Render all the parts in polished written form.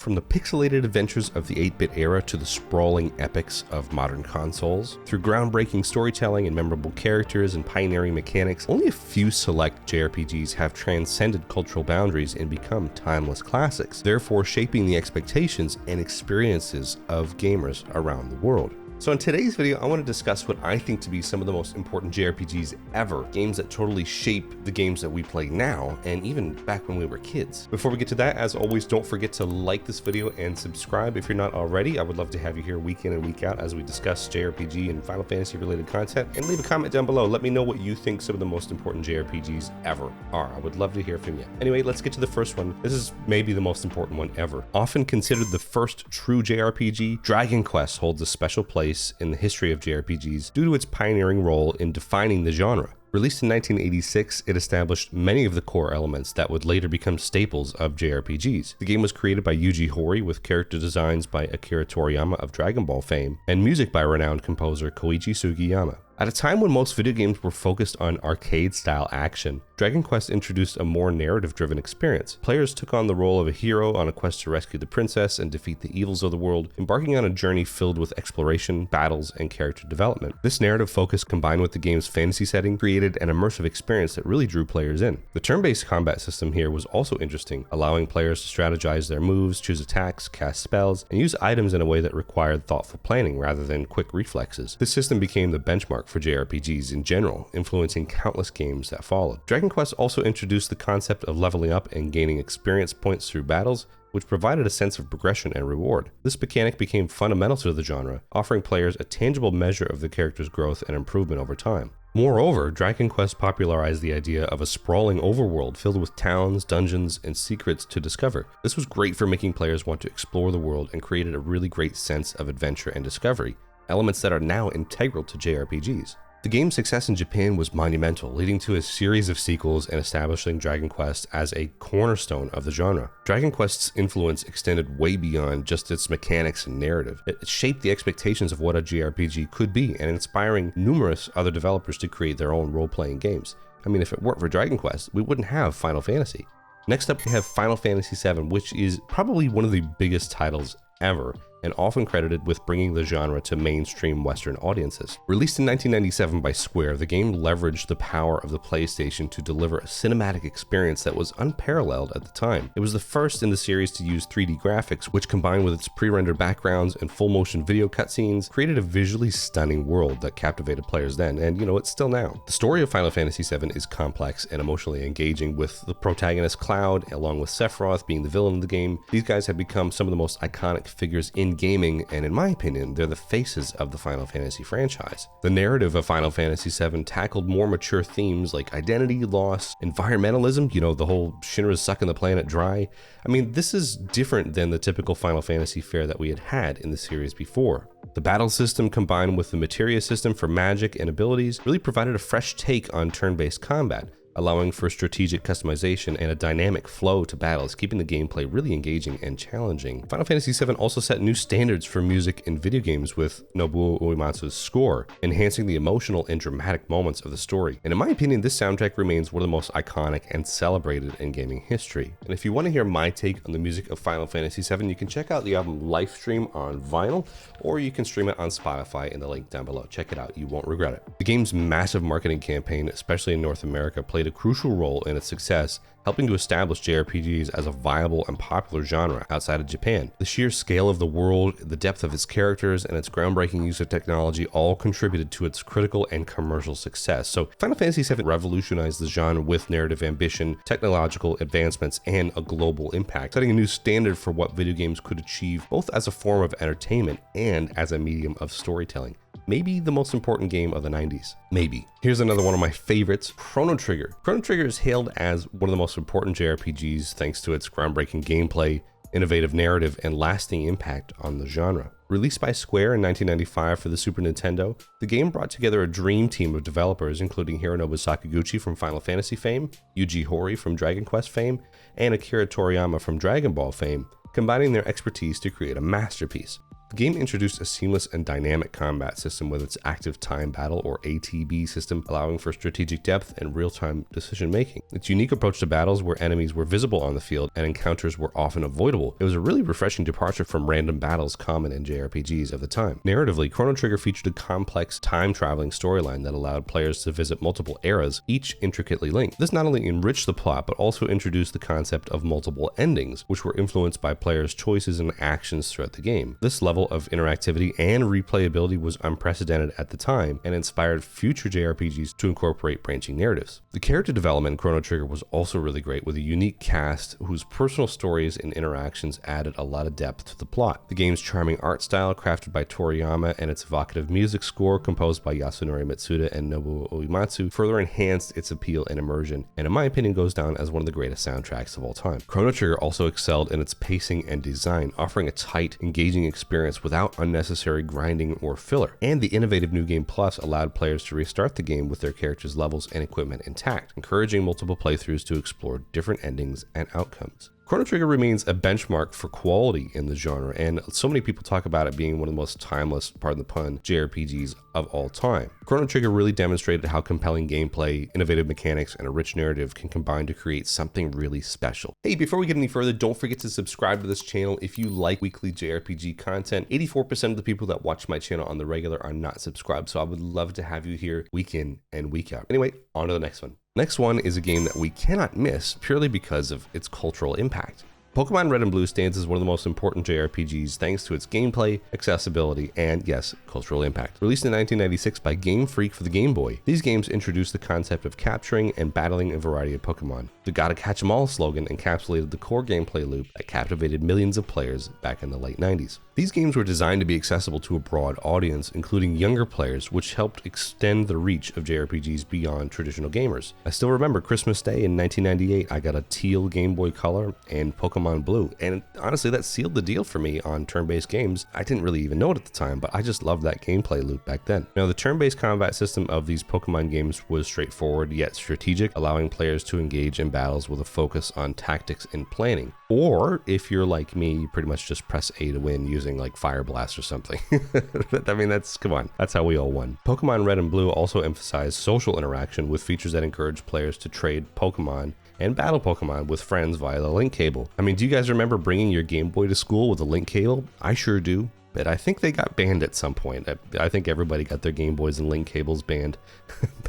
From the pixelated adventures of the 8-bit era to the sprawling epics of modern consoles, through groundbreaking storytelling and memorable characters and pioneering mechanics, only a few select JRPGs have transcended cultural boundaries and become timeless classics, therefore shaping the expectations and experiences of gamers around the world. So in today's video, I want to discuss what I think to be some of the most important JRPGs ever, games that totally shape the games that we play now, and even back when we were kids. Before we get to that, as always, don't forget to like this video and subscribe if you're not already. I would love to have you here week in and week out as we discuss JRPG and Final Fantasy related content, and leave a comment down below. Let me know what you think some of the most important JRPGs ever are. I would love to hear from you. Anyway, let's get to the first one. This is maybe the most important one ever. Often considered the first true JRPG, Dragon Quest holds a special place in the history of JRPGs due to its pioneering role in defining the genre. Released in 1986, it established many of the core elements that would later become staples of JRPGs. The game was created by Yuji Horii with character designs by Akira Toriyama of Dragon Ball fame and music by renowned composer Koichi Sugiyama. At a time when most video games were focused on arcade-style action, Dragon Quest introduced a more narrative-driven experience. Players took on the role of a hero on a quest to rescue the princess and defeat the evils of the world, embarking on a journey filled with exploration, battles, and character development. This narrative focus, combined with the game's fantasy setting, created an immersive experience that really drew players in. The turn-based combat system here was also interesting, allowing players to strategize their moves, choose attacks, cast spells, and use items in a way that required thoughtful planning rather than quick reflexes. This system became the benchmark for JRPGs in general, influencing countless games that followed. Dragon Quest also introduced the concept of leveling up and gaining experience points through battles, which provided a sense of progression and reward. This mechanic became fundamental to the genre, offering players a tangible measure of the character's growth and improvement over time. Moreover, Dragon Quest popularized the idea of a sprawling overworld filled with towns, dungeons, and secrets to discover. This was great for making players want to explore the world and created a really great sense of adventure and discovery, elements that are now integral to JRPGs. The game's success in Japan was monumental, leading to a series of sequels and establishing Dragon Quest as a cornerstone of the genre. Dragon Quest's influence extended way beyond just its mechanics and narrative. It shaped the expectations of what a JRPG could be and inspiring numerous other developers to create their own role-playing games. I mean, if it weren't for Dragon Quest, we wouldn't have Final Fantasy. Next up, we have Final Fantasy VII, which is probably one of the biggest titles ever, and often credited with bringing the genre to mainstream Western audiences. Released in 1997 by Square, the game leveraged the power of the PlayStation to deliver a cinematic experience that was unparalleled at the time. It was the first in the series to use 3D graphics, which combined with its pre-rendered backgrounds and full-motion video cutscenes, created a visually stunning world that captivated players then, and it's still now. The story of Final Fantasy VII is complex and emotionally engaging, with the protagonist Cloud, along with Sephiroth being the villain of the game. These guys have become some of the most iconic figures in gaming, and in my opinion, they're the faces of the Final Fantasy franchise. The narrative of Final Fantasy VII tackled more mature themes like identity, loss, environmentalism, the whole Shinra's sucking the planet dry. I mean, this is different than the typical Final Fantasy fare that we had in the series before. The battle system, combined with the materia system for magic and abilities, really provided a fresh take on turn-based combat, allowing for strategic customization and a dynamic flow to battles, keeping the gameplay really engaging and challenging. Final Fantasy VII also set new standards for music in video games with Nobuo Uematsu's score, enhancing the emotional and dramatic moments of the story. And in my opinion, this soundtrack remains one of the most iconic and celebrated in gaming history. And if you want to hear my take on the music of Final Fantasy VII, you can check out the album Lifestream on vinyl, or you can stream it on Spotify in the link down below. Check it out, you won't regret it. The game's massive marketing campaign, especially in North America, played a crucial role in its success, helping to establish JRPGs as a viable and popular genre outside of Japan. The sheer scale of the world, the depth of its characters, and its groundbreaking use of technology all contributed to its critical and commercial success. So Final Fantasy VII revolutionized the genre with narrative ambition, technological advancements, and a global impact, setting a new standard for what video games could achieve both as a form of entertainment and as a medium of storytelling. Maybe the most important game of the 90s. Maybe. Here's another one of my favorites, Chrono Trigger. Chrono Trigger is hailed as one of the most important JRPGs thanks to its groundbreaking gameplay, innovative narrative, and lasting impact on the genre. Released by Square in 1995 for the Super Nintendo, the game brought together a dream team of developers including Hironobu Sakaguchi from Final Fantasy fame, Yuji Horii from Dragon Quest fame, and Akira Toriyama from Dragon Ball fame, combining their expertise to create a masterpiece. The game introduced a seamless and dynamic combat system with its active time battle or ATB system, allowing for strategic depth and real-time decision making. Its unique approach to battles where enemies were visible on the field and encounters were often avoidable. It was a really refreshing departure from random battles common in JRPGs of the time. Narratively, Chrono Trigger featured a complex time-traveling storyline that allowed players to visit multiple eras, each intricately linked. This not only enriched the plot, but also introduced the concept of multiple endings, which were influenced by players' choices and actions throughout the game. This level of interactivity and replayability was unprecedented at the time and inspired future JRPGs to incorporate branching narratives. The character development in Chrono Trigger was also really great, with a unique cast whose personal stories and interactions added a lot of depth to the plot. The game's charming art style, crafted by Toriyama, and its evocative music score, composed by Yasunori Mitsuda and Nobuo Uematsu, further enhanced its appeal and immersion, and in my opinion goes down as one of the greatest soundtracks of all time. Chrono Trigger also excelled in its pacing and design, offering a tight, engaging experience without unnecessary grinding or filler. And the innovative New Game Plus allowed players to restart the game with their characters' levels and equipment intact, encouraging multiple playthroughs to explore different endings and outcomes. Chrono Trigger remains a benchmark for quality in the genre, and so many people talk about it being one of the most timeless, pardon the pun, JRPGs of all time. Chrono Trigger really demonstrated how compelling gameplay, innovative mechanics, and a rich narrative can combine to create something really special. Hey, before we get any further, don't forget to subscribe to this channel if you like weekly JRPG content. 84% of the people that watch my channel on the regular are not subscribed, so I would love to have you here week in and week out. Anyway, on to the next one. Next one is a game that we cannot miss purely because of its cultural impact. Pokemon Red and Blue stands as one of the most important JRPGs thanks to its gameplay, accessibility, and yes, cultural impact. Released in 1996 by Game Freak for the Game Boy, these games introduced the concept of capturing and battling a variety of Pokemon. The "Gotta Catch 'em All" slogan encapsulated the core gameplay loop that captivated millions of players back in the late 90s. These games were designed to be accessible to a broad audience, including younger players, which helped extend the reach of JRPGs beyond traditional gamers. I still remember Christmas Day in 1998, I got a teal Game Boy Color and Pokemon Blue, and honestly that sealed the deal for me on turn-based games. I didn't really even know it at the time, but I just loved that gameplay loop back then. Now, the turn-based combat system of these Pokemon games was straightforward yet strategic, allowing players to engage in battles with a focus on tactics and planning. Or if you're like me, you pretty much just press A to win using like Fire Blast or something. I mean, come on, that's how we all won. Pokemon Red and Blue also emphasized social interaction with features that encourage players to trade Pokemon and battle Pokemon with friends via the link cable. I mean, do you guys remember bringing your Game Boy to school with a link cable? I sure do, but I think they got banned at some point. I think everybody got their Game Boys and link cables banned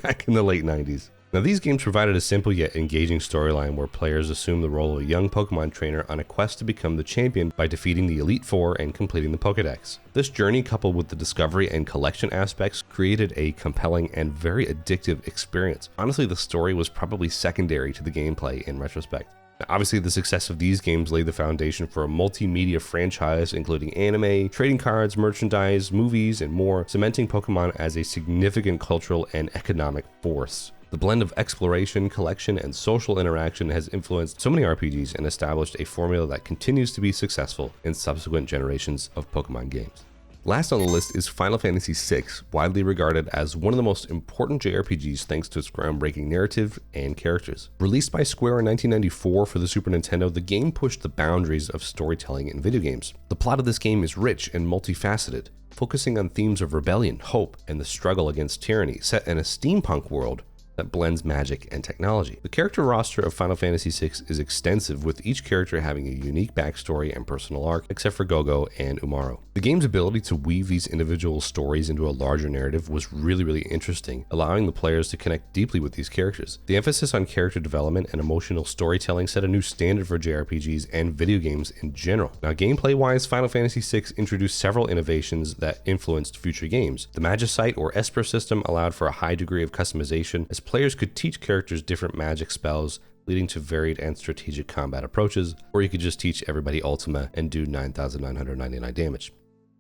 back in the late 90s. Now, these games provided a simple yet engaging storyline where players assume the role of a young Pokemon trainer on a quest to become the champion by defeating the Elite Four and completing the Pokédex. This journey, coupled with the discovery and collection aspects, created a compelling and very addictive experience. Honestly, the story was probably secondary to the gameplay in retrospect. Now, obviously, the success of these games laid the foundation for a multimedia franchise, including anime, trading cards, merchandise, movies, and more, cementing Pokemon as a significant cultural and economic force. The blend of exploration, collection, and social interaction has influenced so many RPGs and established a formula that continues to be successful in subsequent generations of Pokemon games. Last on the list is Final Fantasy VI, widely regarded as one of the most important JRPGs thanks to its groundbreaking narrative and characters. Released by Square in 1994 for the Super Nintendo, the game pushed the boundaries of storytelling in video games. The plot of this game is rich and multifaceted, focusing on themes of rebellion, hope, and the struggle against tyranny, set in a steampunk world that blends magic and technology. The character roster of Final Fantasy VI is extensive, with each character having a unique backstory and personal arc, except for Gogo and Umaru. The game's ability to weave these individual stories into a larger narrative was really interesting, allowing the players to connect deeply with these characters. The emphasis on character development and emotional storytelling set a new standard for JRPGs and video games in general. Now, gameplay-wise, Final Fantasy VI introduced several innovations that influenced future games. The Magicite or Esper system allowed for a high degree of customization, as players could teach characters different magic spells, leading to varied and strategic combat approaches, or you could just teach everybody Ultima and do 9,999 damage.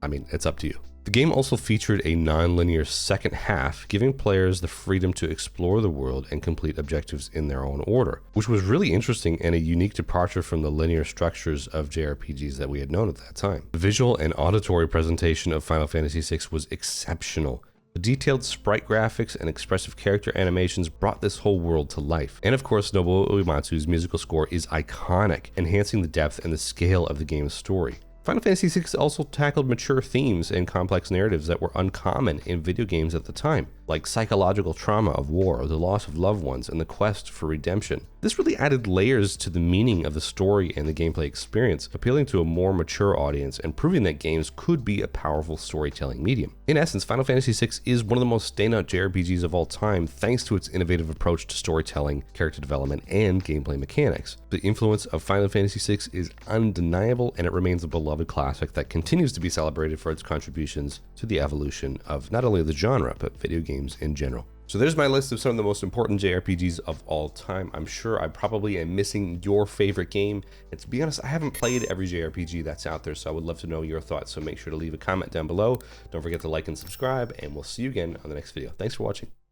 I mean, it's up to you. The game also featured a non-linear second half, giving players the freedom to explore the world and complete objectives in their own order, which was really interesting and a unique departure from the linear structures of JRPGs that we had known at that time. The visual and auditory presentation of Final Fantasy VI was exceptional. The detailed sprite graphics and expressive character animations brought this whole world to life. And of course, Nobuo Uematsu's musical score is iconic, enhancing the depth and the scale of the game's story. Final Fantasy VI also tackled mature themes and complex narratives that were uncommon in video games at the time, like psychological trauma of war, the loss of loved ones, and the quest for redemption. This really added layers to the meaning of the story and the gameplay experience, appealing to a more mature audience and proving that games could be a powerful storytelling medium. In essence, Final Fantasy VI is one of the most standout JRPGs of all time thanks to its innovative approach to storytelling, character development, and gameplay mechanics. The influence of Final Fantasy VI is undeniable, and it remains a beloved classic that continues to be celebrated for its contributions to the evolution of not only the genre, but video games in general. So there's my list of some of the most important JRPGs of all time. I'm sure I probably am missing your favorite game. And to be honest, I haven't played every JRPG that's out there, so I would love to know your thoughts. So make sure to leave a comment down below. Don't forget to like and subscribe, and we'll see you again on the next video. Thanks for watching.